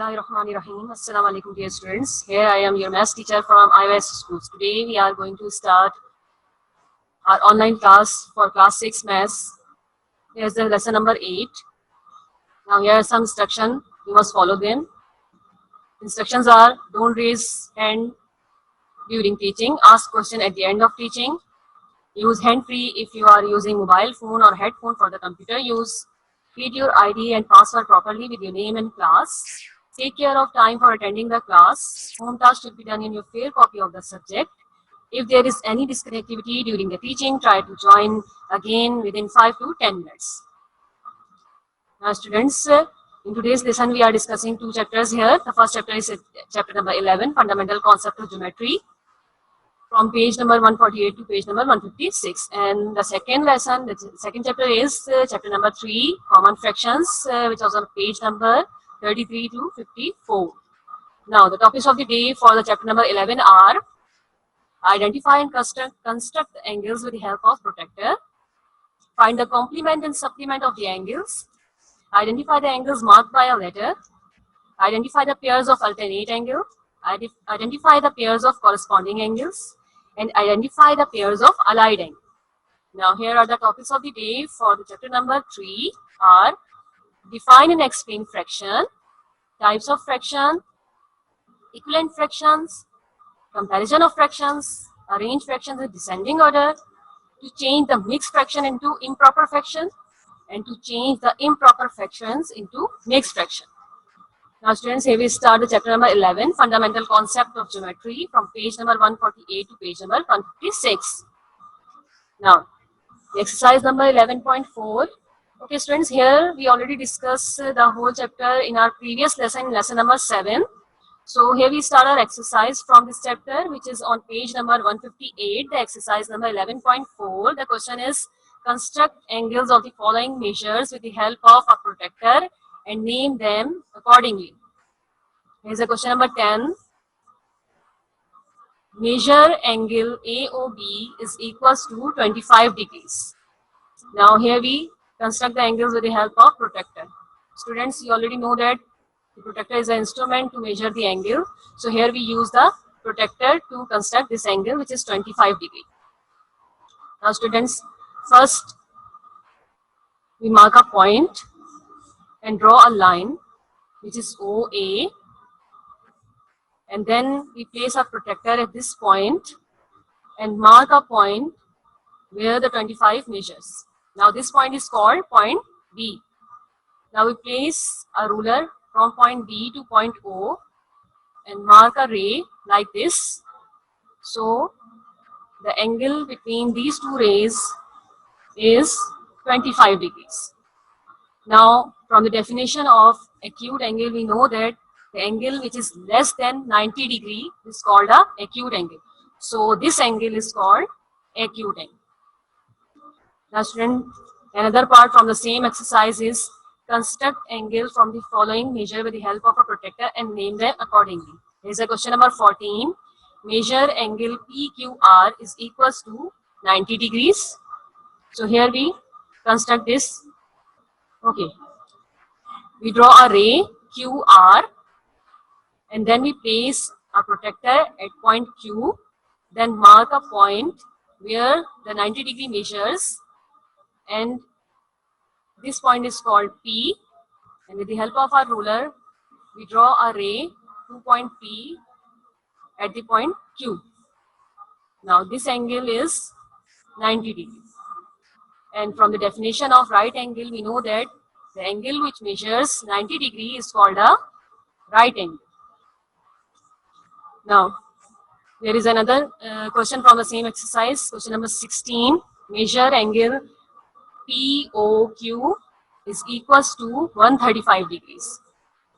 Bismillahirrahmanirrahim. Assalamu alaikum dear students. Here I am your maths teacher from IOS Schools. Today we are going to start our online class for class 6 maths. Here's the lesson number 8. Now here are some instructions. You must follow them. Instructions are: don't raise hand during teaching. Ask question at the end of teaching. Use hand free if you are using mobile phone or headphone for the computer use. Feed your ID and password properly with your name and class. Take care of time for attending the class. Home task should be done in your fair copy of the subject. If there is any disconnectivity during the teaching, try to join again within 5 to 10 minutes. Now students, in today's lesson we are discussing two chapters here. The first chapter is chapter number 11, Fundamental Concept of Geometry, from page number 148 to page number 156. And the second lesson, the second chapter is chapter number 3, Common Fractions, which was on page number 33 to 54. Now the topics of the day for the chapter number 11 are: identify and construct the angles with the help of protractor, find the complement and supplement of the angles, identify the angles marked by a letter, identify the pairs of alternate angle, identify the pairs of corresponding angles, and identify the pairs of allied angles. Now here are the topics of the day for the chapter number 3 are: define and explain fraction, types of fraction, equivalent fractions, comparison of fractions, arrange fractions in descending order, to change the mixed fraction into improper fraction, and to change the improper fractions into mixed fraction. Now students, here we start the chapter number 11, Fundamental Concept of Geometry, from page number 148 to page number 156. Now, the exercise number 11.4. Okay students, here we already discussed the whole chapter in our previous lesson, lesson number 7. So here we start our exercise from this chapter, which is on page number 158, the exercise number 11.4. The question is: construct angles of the following measures with the help of a protractor and name them accordingly. Here's the question number 10. Measure angle AOB is equals to 25 degrees. Now here we construct the angles with the help of protractor. Students, you already know that the protractor is an instrument to measure the angle. So here we use the protractor to construct this angle, which is 25 degree. Now students, first we mark a point and draw a line which is OA, and then we place a protractor at this point and mark a point where the 25 measures. Now this point is called point B. Now we place a ruler from point B to point O and mark a ray like this. So the angle between these two rays is 25 degrees. Now from the definition of acute angle, we know that the angle which is less than 90 degree is called a acute angle. So this angle is called acute angle. Now student, another part from the same exercise is: construct angle from the following measure with the help of a protractor and name them accordingly. Here's a question number 14. Measure angle PQR is equals to 90 degrees. So here we construct this. Okay. We draw a ray QR and then we place a protractor at point Q, then mark a point where the 90 degree measures, and this point is called P, and with the help of our ruler we draw a ray to point P at the point Q. Now this angle is 90 degrees, and from the definition of right angle we know that the angle which measures 90 degree is called a right angle. Now there is another question from the same exercise, question number 16. Measure angle POQ is equals to 135 degrees.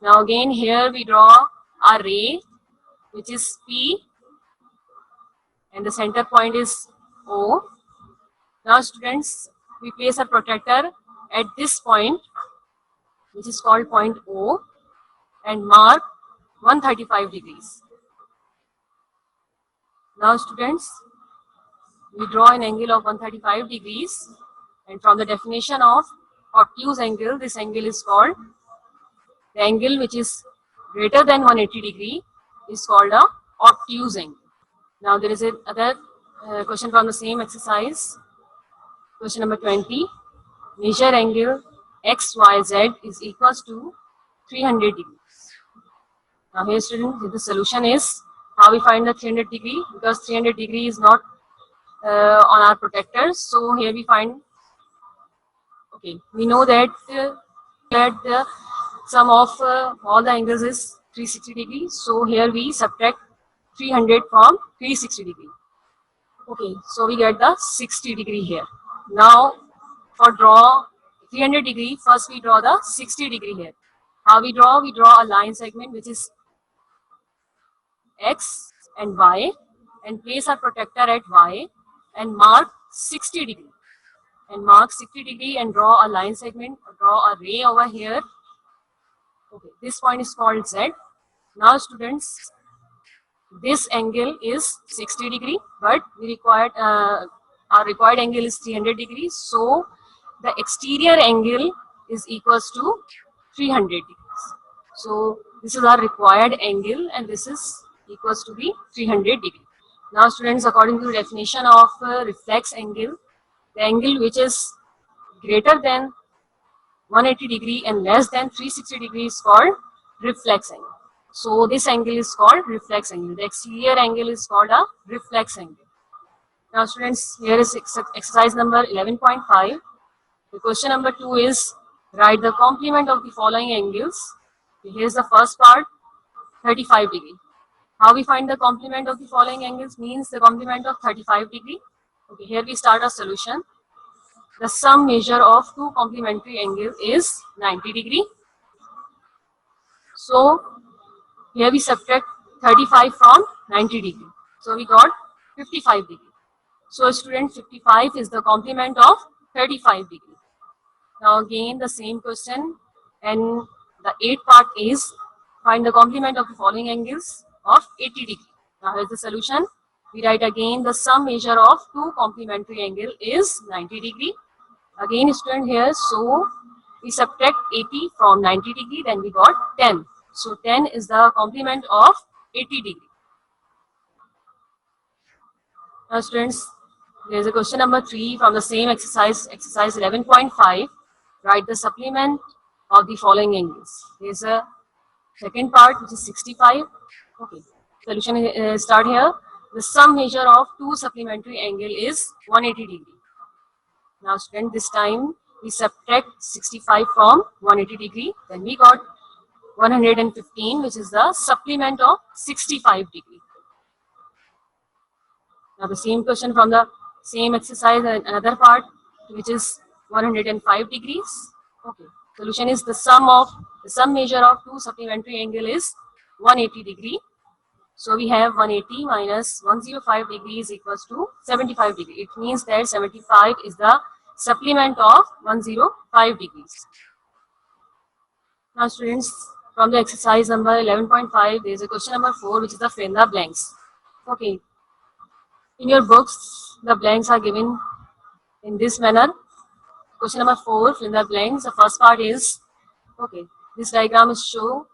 Now again here we draw a ray which is P and the center point is O. Now students, we place a protractor at this point which is called point O and mark 135 degrees. Now students, we draw an angle of 135 degrees, and from the definition of obtuse angle, this angle is called the angle which is greater than 180 degree is called a obtuse angle. Now there is another question from the same exercise. Question number 20. Measure angle XYZ is equals to 300 degrees. Now here student, the solution is how we find the 300 degree, because 300 degree is not on our protectors. So here we find, okay, we know that the sum of all the angles is 360 degrees. So here we subtract 300 from 360 degree. Okay, so we get the 60 degree here. Now for draw 300 degree, first we draw the 60 degree here. How we draw? We draw a line segment which is X and Y, and place our protector at Y and mark 60 degree. And mark 60 degree and draw a line segment, draw a ray over here. Okay, this point is called Z. Now students, this angle is 60 degree, but we required our required angle is 300 degrees. So the exterior angle is equals to 300 degrees. So this is our required angle, and this is equals to the 300 degree. Now students, according to the definition of reflex angle, the angle which is greater than 180 degree and less than 360 degree is called reflex angle. So this angle is called reflex angle. The exterior angle is called a reflex angle. Now students, here is exercise number 11.5. The question number 2 is write the complement of the following angles. Here is the first part, 35 degree. How we find the complement of the following angles? Means the complement of 35 degree. Okay, here we start a solution. The sum measure of two complementary angles is 90 degree. So here we subtract 35 from 90 degree. So we got 55 degree. So student, 55 is the complement of 35 degree. Now again the same question, and the 8th part is find the complement of the following angles of 80 degree. Now here's the solution. We write again the sum measure of two complementary angle is 90 degree. Again student here, so we subtract 80 from 90 degree, then we got 10. So 10 is the complement of 80 degree. Now students, there is a question number 3 from the same exercise, exercise 11.5. Write the supplement of the following angles. There is a second part which is 65. Okay, solution start here. The sum measure of two supplementary angle is 180 degree. Now student, this time we subtract 65 from 180 degree, then we got 115, which is the supplement of 65 degree. Now the same question from the same exercise, another part which is 105 degrees. Okay, solution is the sum measure of two supplementary angle is 180 degree. So we have 180 minus 105 degrees equals to 75 degree. It means that 75 is the supplement of 105 degrees. Now students, from the exercise number 11.5, there is a question number 4 which is the fill in the blanks. Okay, in your books the blanks are given in this manner. Question number 4, fill in the blanks. The first part is, okay, this diagram is shown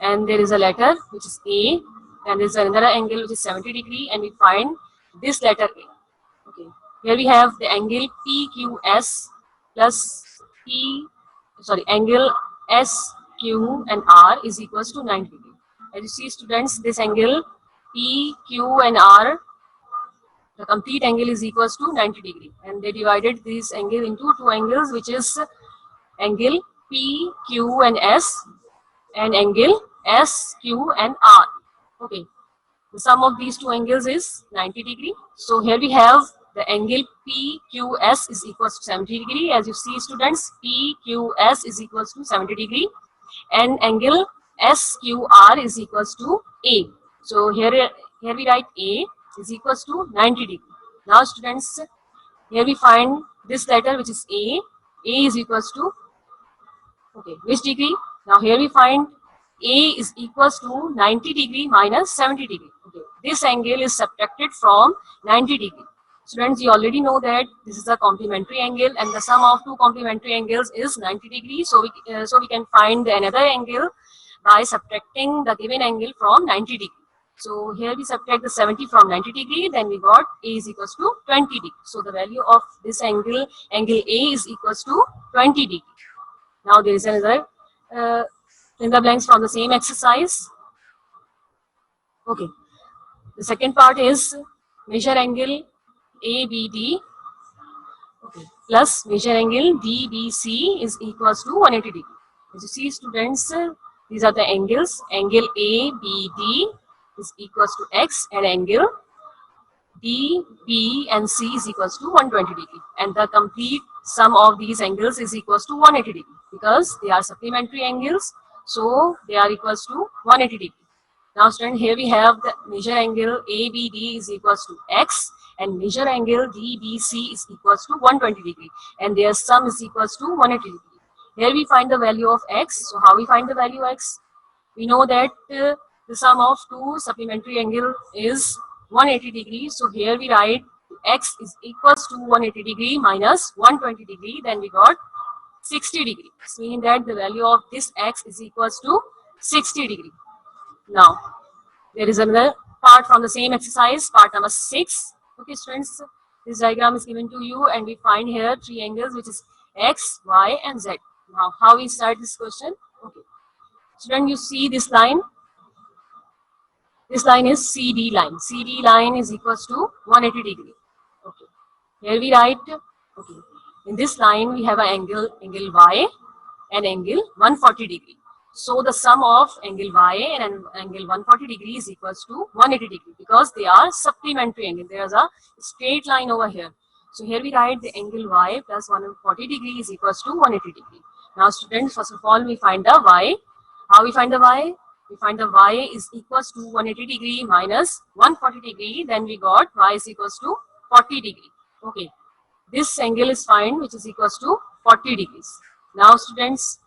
and there is a letter which is A, and there is another angle which is 70 degree, and we find this letter A. Okay, here we have the angle PQS plus angle SQ and R is equals to 90 degree. As you see students, this angle PQ and R, the complete angle is equals to 90 degree, and they divided this angle into two angles, which is angle PQ and S and angle SQ and R. Okay, the sum of these two angles is 90 degree. So here we have the angle PQS is equals to 70 degree. As you see students, PQS is equals to 70 degree and angle SQR is equals to A. So here we write A is equals to 90 degree. Now students, here we find this letter which is A. A is equals to, okay, which degree? Now here we find A is equals to 90 degree minus 70 degree. Okay, this angle is subtracted from 90 degree. Students, you already know that this is a complementary angle and the sum of two complementary angles is 90 degree. So we can find another angle by subtracting the given angle from 90 degree. So here we subtract the 70 from 90 degree, then we got A is equals to 20 degree. So the value of this angle, angle A, is equals to 20 degree. Now there is another in the blanks from the same exercise. Okay. The second part is measure angle ABD, okay, plus measure angle DBC is equals to 180 degree. As you see, students, these are the angles. Angle ABD is equals to X, and angle D, B, and C is equals to 120 degree. And the complete sum of these angles is equals to 180 degree because they are supplementary angles. So they are equals to 180 degree. Now student, here we have the measure angle ABD is equals to X, and measure angle DBC is equals to 120 degree, and their sum is equals to 180 degree. Here we find the value of X. So how we find the value X? We know that the sum of two supplementary angle is 180 degree. So here we write X is equals to 180 degree minus 120 degree. Then we got 60 degree. This means that the value of this X is equals to 60 degree. Now, there is another part from the same exercise, part number 6. Okay, students, this diagram is given to you, and we find here three angles, which is X, Y, and Z. Now, how we start this question? Okay, student, you see this line. This line is CD line. CD line is equals to 180 degree. Okay, here we write. Okay, in this line we have an angle Y and angle 140 degree. So the sum of angle Y and angle 140 degree is equals to 180 degree because they are supplementary angle. There is a straight line over here. So here we write the angle Y plus 140 degree is equals to 180 degree. Now students, first of all we find the Y. How we find the Y? We find the Y is equals to 180 degree minus 140 degree. Then we got Y is equals to 40 degree. Okay. This angle is found, which is equals to 40 degrees. Now students,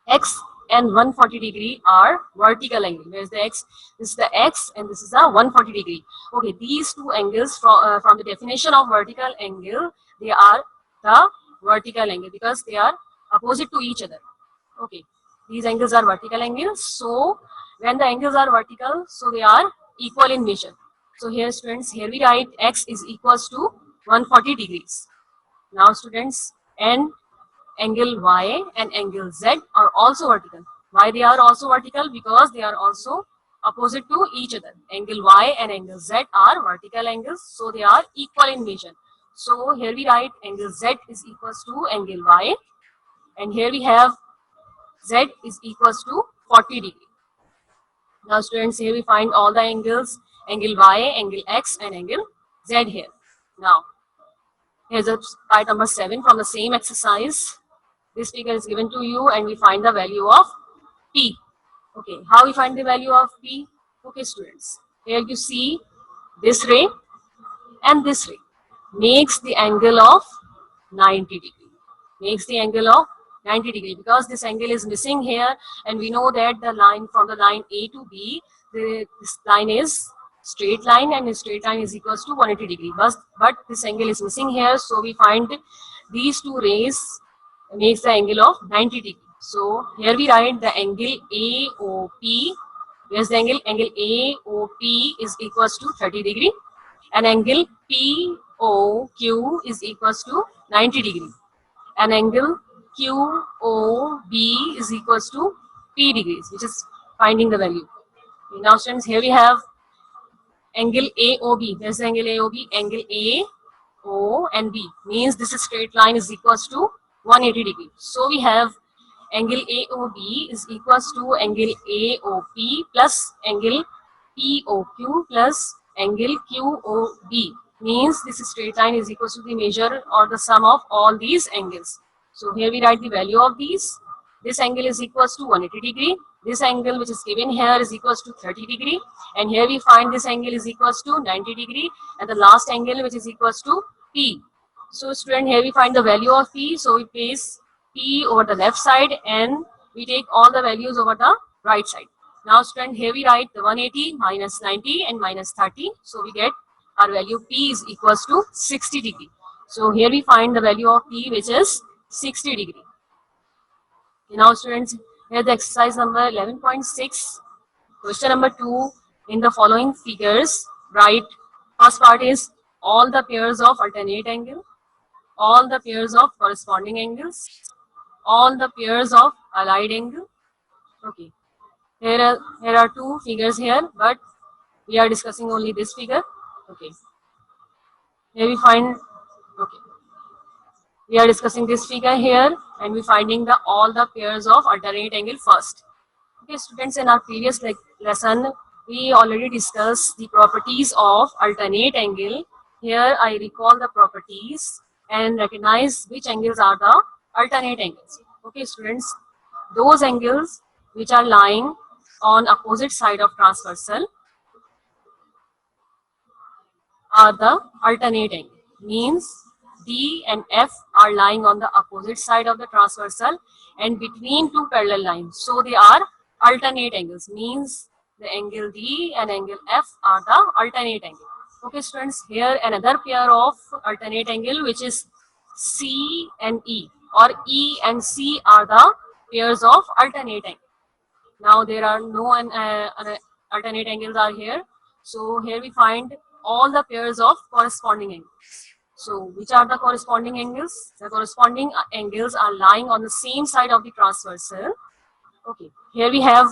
X and 140 degree are vertical angle. Where is the X? This is the X and this is a 140 degree. Okay, these two angles from the definition of vertical angle, they are the vertical angle because they are opposite to each other. Okay, these angles are vertical angles. So when the angles are vertical, so they are equal in measure. So here students, here we write X is equals to 140 degrees. Now students, and angle Y and angle Z are also vertical. Why they are also vertical? Because they are also opposite to each other. Angle Y and angle Z are vertical angles, so they are equal in measure. So here we write angle Z is equals to angle Y, and here we have Z is equals to 40 degree. Now students, here we find all the angles, angle Y, angle X, and angle Z here. Now, here's a part number 7 from the same exercise. This figure is given to you and we find the value of P. Okay, how we find the value of P? Okay students, here you see this ray and this ray makes the angle of 90 degree. Makes the angle of 90 degree because this angle is missing here, and we know that the line from the line A to B, this line is straight line, and a straight line is equals to 180 degree. But this angle is missing here, so we find these two rays makes the angle of 90 degree. So here we write the angle AOP. Where's the angle? Angle AOP is equals to 30 degree, and angle POQ is equals to 90 degree, and angle QOB is equals to P degrees, which is finding the value. Okay, now students, here we have angle AOB. There's the angle AOB. Angle A, O, and B means this straight line is equals to 180 degree. So we have angle AOB is equals to angle AOP plus angle POQ plus angle QOB, means this straight line is equals to the measure or the sum of all these angles. So here we write the value of these. This angle is equals to 180 degree. This angle which is given here is equals to 30 degree. And here we find this angle is equals to 90 degree. And the last angle which is equals to P. So student, here we find the value of P. So we place P over the left side and we take all the values over the right side. Now student, here we write the 180 minus 90 and minus 30. So we get our value P is equals to 60 degree. So here we find the value of P, which is 60 degree. Okay, now students, Here the exercise number 11.6. Question number 2. In the following figures, write. First part is all the pairs of alternate angle, all the pairs of corresponding angles, all the pairs of allied angle. Okay. Here are two figures here, but we are discussing only this figure. Okay. Here we find, okay, we are discussing this figure here, and we finding the all the pairs of alternate angle first. Okay, students, in our previous lesson, we already discussed the properties of alternate angle. Here I recall the properties and recognize which angles are the alternate angles. Okay, students, those angles which are lying on opposite side of transversal are the alternate angle. Means D and F are lying on the opposite side of the transversal and between two parallel lines. So they are alternate angles. Means the angle D and angle F are the alternate angle. Okay, students, here another pair of alternate angle which is C and E, or E and C are the pairs of alternate angle. Now there are no alternate angles are here. So here we find all the pairs of corresponding angles. So which are the corresponding angles? The corresponding angles are lying on the same side of the transversal. Okay, here we have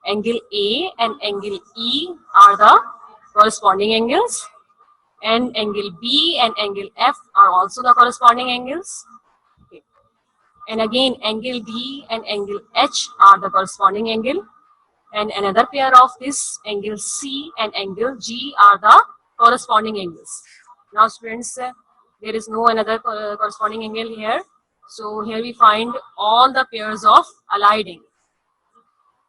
angle A and angle E are the corresponding angles, and angle B and angle F are also the corresponding angles. Okay. And again angle D and angle H are the corresponding angle, and another pair of this angle C and angle G are the corresponding angles. Now students, there is no another corresponding angle here. So here we find all the pairs of allied angles.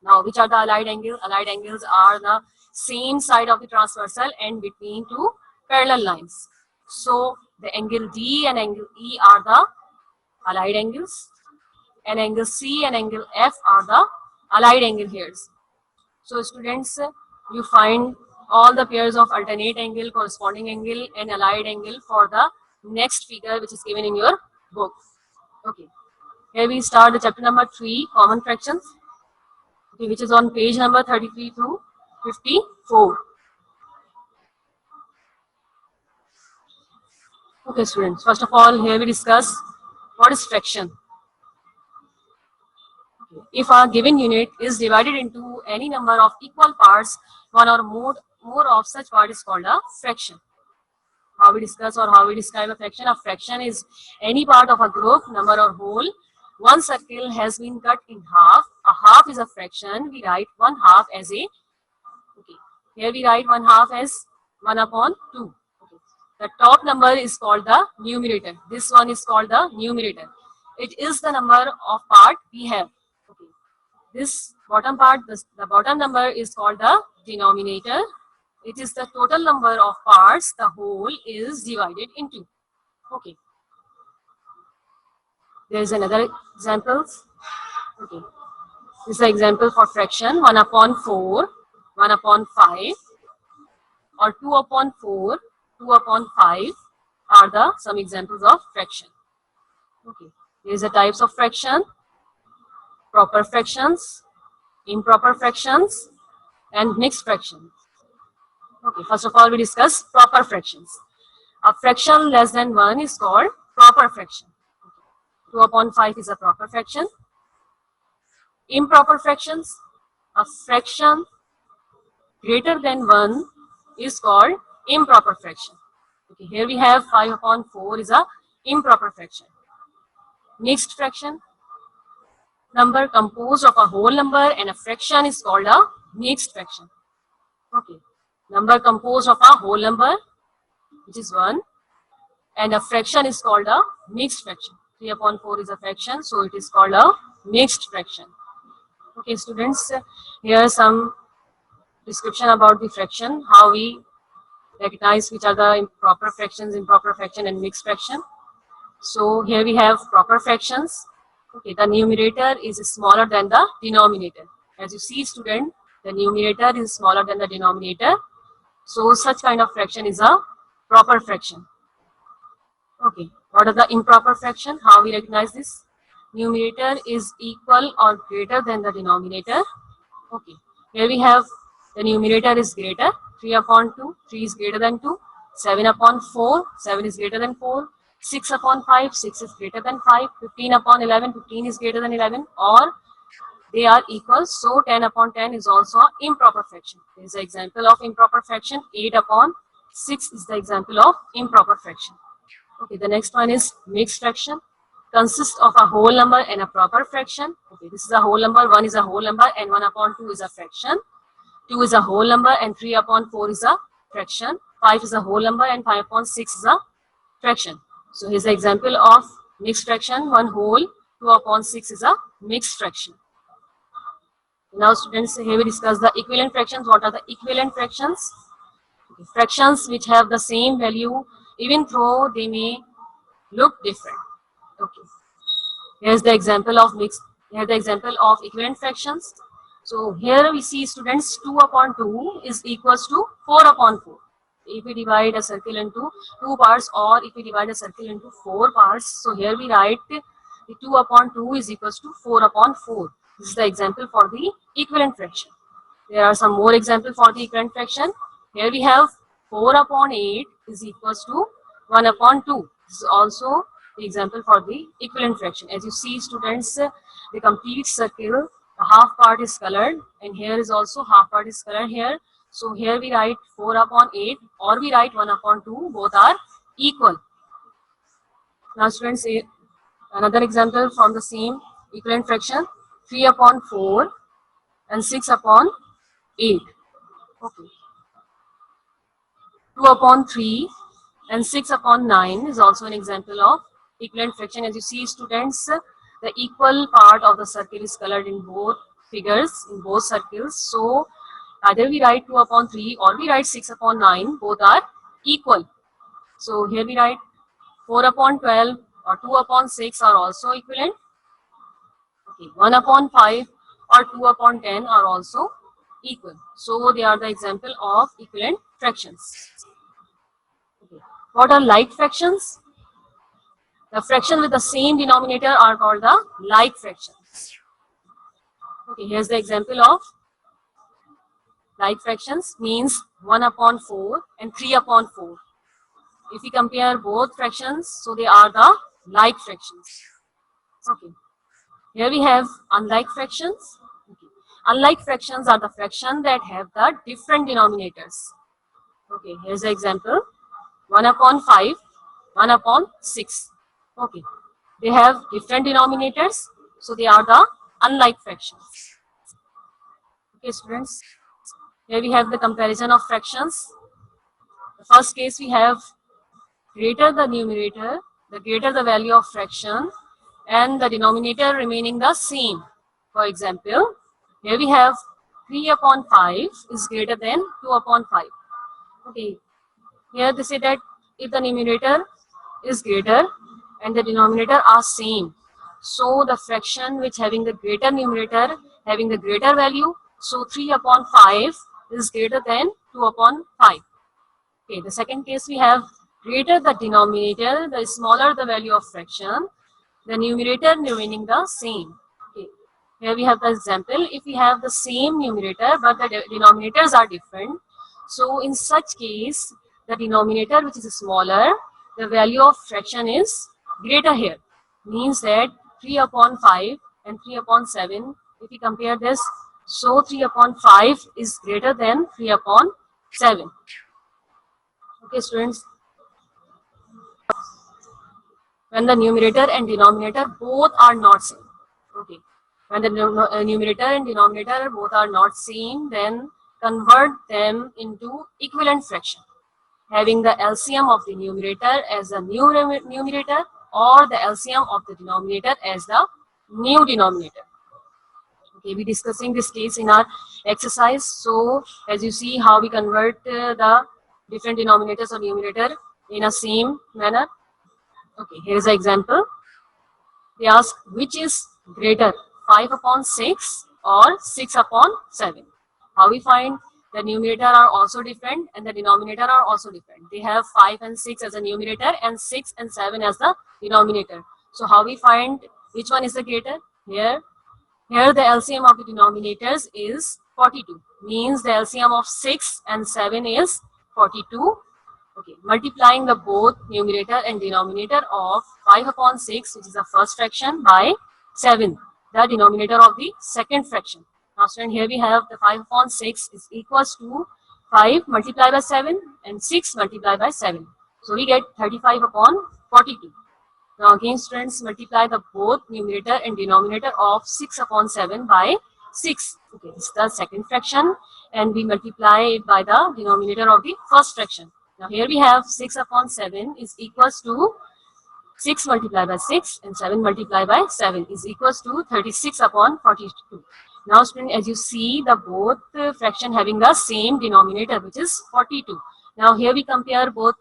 Now which are the allied angles? Allied angles are the same side of the transversal and between two parallel lines. So the angle D and angle E are the allied angles, and angle C and angle F are the allied angle here. So students, you find all the pairs of alternate angle, corresponding angle and allied angle for the next figure which is given in your book. Okay, here we start the chapter number 3, common fractions, okay, which is on page number 33 to 54. Okay students, first of all, here we discuss what is fraction. If a given unit is divided into any number of equal parts, one or more of such part is called a fraction. How we discuss or how we describe a fraction? A fraction is any part of a group, number or whole. One circle has been cut in half. A half is a fraction. We write one half as a, okay, here we write one half as 1 upon 2. Okay. The top number is called the numerator. This one is called the numerator. It is the number of part we have. Okay. This bottom part, the bottom number is called the denominator. It is the total number of parts the whole is divided into. Okay. There is another example. Okay. This is the example for fraction 1 upon 4, 1 upon 5, or 2 upon 4, 2 upon 5 are the some examples of fraction. Okay. There is a types of fraction: proper fractions, improper fractions, and mixed fractions. Okay, first of all, we discuss proper fractions. A fraction less than 1 is called proper fraction. 2 upon 5 is a proper fraction. Improper fractions, a fraction greater than 1 is called improper fraction. Okay, here we have 5 upon 4 is a improper fraction. Mixed fraction, number composed of a whole number and a fraction is called a mixed fraction. Okay, number composed of a whole number, which is 1, and a fraction is called a mixed fraction. 3 upon 4 is a fraction, so it is called a mixed fraction. Okay students, here is some description about the fraction, how we recognize which are the proper fractions, improper fraction, and mixed fraction. So here we have proper fractions. Okay, the numerator is smaller than the denominator. As you see student, the numerator is smaller than the denominator. So such kind of fraction is a proper fraction. Okay, what are the improper fraction? How we recognize this? numerator is equal or greater than the denominator. Okay, here we have the numerator is greater, 3 upon 2, 3 is greater than 2, 7 upon 4, 7 is greater than 4, 6 upon 5, 6 is greater than 5, 15 upon 11, 15 is greater than 11, or they are equal. So 10 upon 10 is also an improper fraction. There is an example of improper fraction. 8 upon 6 is the example of improper fraction. Okay, the next one is mixed fraction. Consists of a whole number and a proper fraction. Okay, this is a whole number, 1 is a whole number, and 1 upon 2 is a fraction. 2 is a whole number, and 3 upon 4 is a fraction. 5 is a whole number, and 5 upon 6 is a fraction. So here's the example of mixed fraction. 1 whole, 2 upon 6 is a mixed fraction. Now students, here we discuss the equivalent fractions. What are the equivalent fractions? Okay, fractions which have the same value even though they may look different. Okay, here's the example of equivalent fractions. So here we see students, 2 upon 2 is equals to 4 upon 4. If we divide a circle into 2 parts, or if we divide a circle into 4 parts, so here we write the 2 upon 2 is equals to 4 upon 4. This is the example for the equivalent fraction. There are some more examples for the equivalent fraction. Here we have 4 upon 8 is equals to 1 upon 2. This is also the example for the equivalent fraction. As you see students, the complete circle, the half part is colored, and here is also half part is colored here. So here we write 4 upon 8, or we write 1 upon 2, both are equal. Now students, another example from the same equivalent fraction, 3 upon 4 and 6 upon 8. Okay. 2 upon 3 and 6 upon 9 is also an example of equivalent fraction. As you see students, the equal part of the circle is colored in both figures, in both circles. So either we write 2 upon 3 or we write 6 upon 9, both are equal. So here we write 4 upon 12 or 2 upon 6 are also equivalent. Okay, 1 upon 5 or 2 upon 10 are also equal. So they are the example of equivalent fractions. Okay. What are like fractions? The fraction with the same denominator are called the like fractions. Okay, here's the example of like fractions, means 1 upon 4 and 3 upon 4. If we compare both fractions, so they are the like fractions. Okay. Here we have unlike fractions. Okay. Unlike fractions are the fractions that have the different denominators. Okay, here's the example. 1 upon 5, 1 upon 6. Okay, they have different denominators, so they are the unlike fractions. Okay students, here we have the comparison of fractions. The first case we have greater the numerator, the greater the value of fraction, and the denominator remaining the same. For example, here we have 3 upon 5 is greater than 2 upon 5. Okay, here they say that if the numerator is greater and the denominator are same, so the fraction which having the greater numerator having the greater value, so 3 upon 5 is greater than 2 upon 5. Okay, the second case we have greater the denominator, the smaller the value of fraction, the numerator remaining the same. Okay, here we have the example. If we have the same numerator but the denominators are different, so in such case the denominator which is smaller, the value of fraction is greater here. Means that 3 upon 5 and 3 upon 7, if we compare this, so 3 upon 5 is greater than 3 upon 7. Okay students, when the numerator and denominator both are not same. Okay, when the numerator and denominator both are not same, then convert them into equivalent fraction, having the LCM of the numerator as the new numerator or the LCM of the denominator as the new denominator. Okay, we discussing this case in our exercise. So as you see how we convert the different denominators or numerator in a same manner. Okay, here is an example. They ask which is greater, 5 upon 6 or 6 upon 7. How we find? The numerator are also different and the denominator are also different. They have 5 and 6 as a numerator and 6 and 7 as the denominator. So how we find Which one is the greater? Here the LCM of the denominators is 42. Means the LCM of 6 and 7 is 42. Okay, multiplying the both numerator and denominator of 5 upon 6, which is the first fraction, by 7, the denominator of the second fraction. Now student, here we have the 5 upon 6 is equals to 5 multiplied by 7 and 6 multiplied by 7. So we get 35 upon 42. Now again students, multiply the both numerator and denominator of 6 upon 7 by 6. Okay, this is the second fraction and we multiply it by the denominator of the first fraction. Now here we have 6 upon 7 is equals to 6 multiplied by 6 and 7 multiplied by 7 is equals to 36 upon 42. Now student, as you see, the both fraction having the same denominator, which is 42. Now here we compare both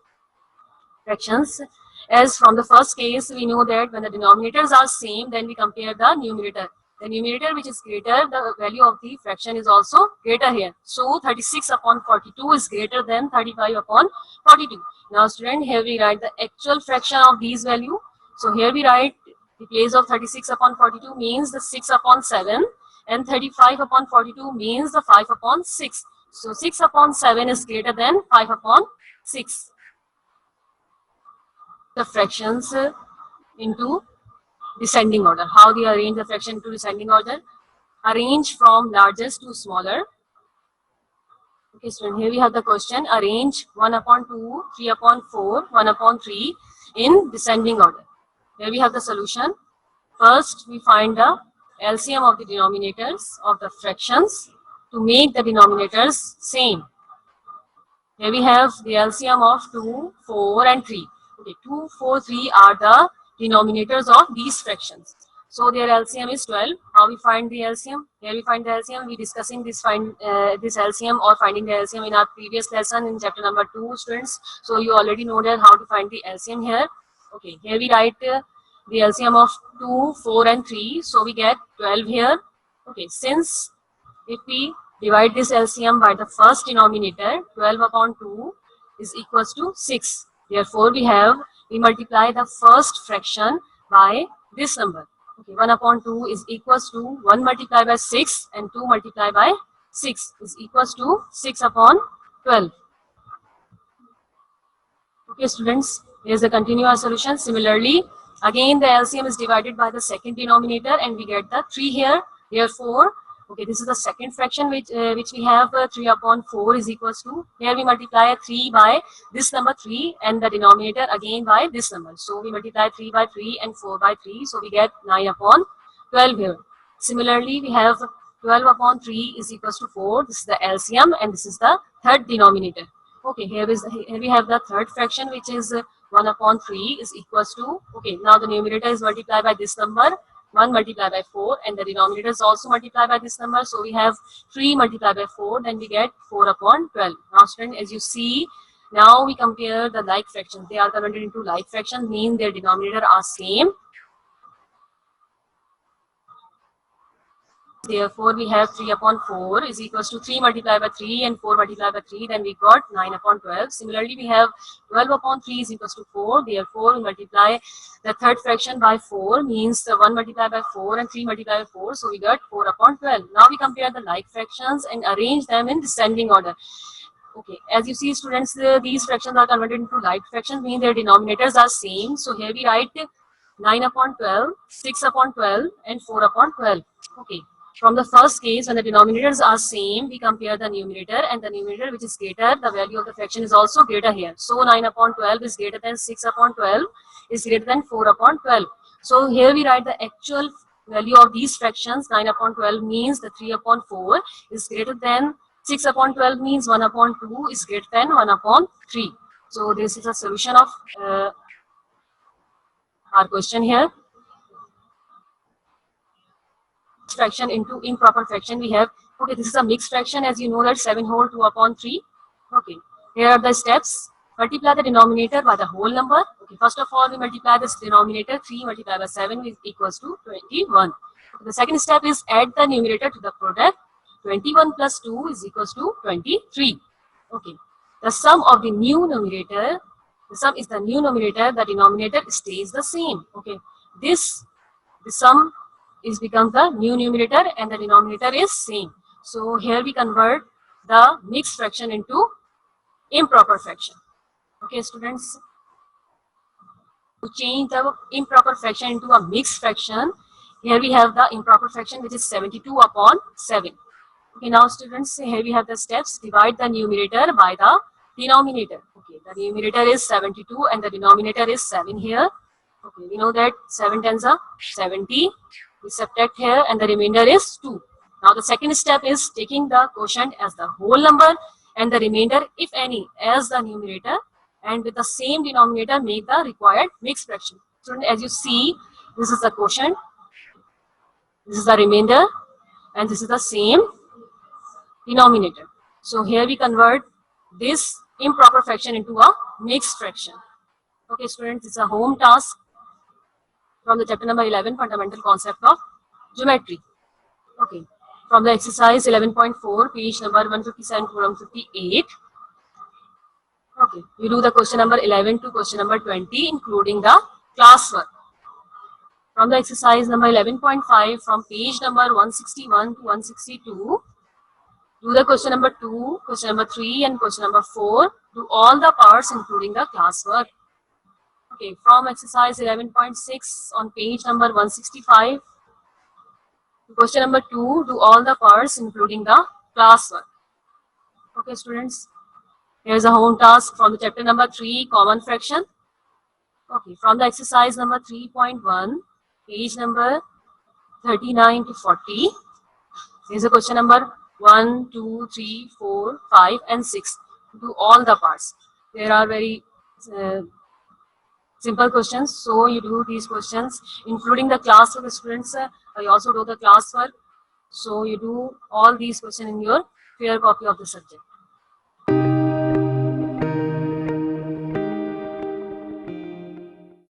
fractions. As from the first case, we know that when the denominators are same, then we compare the numerator. The numerator which is greater, the value of the fraction is also greater here. So 36 upon 42 is greater than 35 upon 42. Now student, here we write the actual fraction of these value. So here we write the place of 36 upon 42 means the 6 upon 7 and 35 upon 42 means the 5 upon 6. So 6 upon 7 is greater than 5 upon 6. The fractions into descending order. How do you arrange the fraction into descending order? Arrange from largest to smaller. Okay, student, here we have the question. Arrange 1 upon 2, 3 upon 4, 1 upon 3 in descending order. Here we have the solution. First, we find the LCM of the denominators of the fractions to make the denominators same. Here we have the LCM of 2, 4 and 3. Okay, 2, 4, 3 are the denominators of these fractions. So their LCM is 12. How we find the LCM? Here we find the LCM. We discussing this this LCM or finding the LCM in our previous lesson in chapter number 2, students. So you already know that how to find the LCM here. Okay, here we write the LCM of 2, 4 and 3. So we get 12 here. Okay, since if we divide this LCM by the first denominator, 12 upon 2 is equals to 6. Therefore, we multiply the first fraction by this number. Okay, 1 upon 2 is equals to 1 multiplied by 6 and 2 multiplied by 6 is equals to 6 upon 12. Okay, students, here's the continuous solution. Similarly, again the LCM is divided by the second denominator and we get the 3 here. Therefore, okay, this is the second fraction which we have 3 upon 4 is equals to, here we multiply 3 by this number 3 and the denominator again by this number. So we multiply 3 by 3 and 4 by 3. So we get 9 upon 12 here. Similarly, we have 12 upon 3 is equals to 4. This is the LCM and this is the third denominator. Okay, here we have the third fraction which is 1 upon 3 is equals to, okay, now the numerator is multiplied by this number 1 multiplied by 4 and the denominator is also multiplied by this number. So we have 3 multiplied by 4, then we get 4 upon 12. Now student, as you see, now we compare the like fractions. They are converted into like fractions, mean their denominator are same. Therefore, we have 3 upon 4 is equals to 3 multiplied by 3 and 4 multiplied by 3. Then we got 9 upon 12. Similarly, we have 12 upon 3 is equals to 4. Therefore, we multiply the third fraction by 4 means the 1 multiplied by 4 and 3 multiplied by 4. So we got 4 upon 12. Now we compare the like fractions and arrange them in descending order. Okay, as you see students, these fractions are converted into like fractions, mean their denominators are same. So here we write 9 upon 12, 6 upon 12 and 4 upon 12. Okay. From the first case, when the denominators are same, we compare the numerator and the numerator which is greater, the value of the fraction is also greater here. So 9 upon 12 is greater than 6 upon 12 is greater than 4 upon 12. So here we write the actual value of these fractions. 9 upon 12 means the 3 upon 4 is greater than 6 upon 12 means 1 upon 2 is greater than 1 upon 3. So this is a solution of our question here. Fraction into improper fraction we have, okay, this is a mixed fraction, as you know that 7 whole 2 upon 3. Okay, here are the steps. Multiply the denominator by the whole number. Okay, first of all we multiply this denominator. 3 multiplied by 7 is equals to 21. Okay, the second step is add the numerator to the product. 21 plus 2 is equals to 23. Okay, the sum of the new numerator, the sum is the new numerator, the denominator stays the same. Okay, this the sum is becomes the new numerator and the denominator is same. So here we convert the mixed fraction into improper fraction. Okay, students. To change the improper fraction into a mixed fraction, here we have the improper fraction which is 72 upon 7. Okay, now students, here we have the steps. Divide the numerator by the denominator. Okay, the numerator is 72 and the denominator is 7 here. Okay, we know that 7 tens are 70. We subtract here and the remainder is 2. Now the second step is taking the quotient as the whole number and the remainder, if any, as the numerator, and with the same denominator make the required mixed fraction. So as you see, this is the quotient, this is the remainder, and this is the same denominator. So here we convert this improper fraction into a mixed fraction. Okay, students, it's a home task from the chapter number 11, fundamental concept of geometry. Okay, from the exercise 11.4, page number 157 to 158. Okay, you do the question number 11 to question number 20, including the classwork. From the exercise number 11.5, from page number 161 to 162, do the question number 2, question number 3, and question number 4. Do all the parts, including the classwork. Okay, from exercise 11.6 on page number 165, question number 2, do all the parts, including the classwork. Okay, students. Here's a home task from the chapter number 3, common fraction. Okay, from the exercise number 3.1, page number 39 to 40. Here's a question number 1, 2, 3, 4, 5, and 6. Do all the parts. There are very simple questions, so you do these questions, including the classwork. Students, I also do the classwork. So you do all these questions in your fair copy of the subject.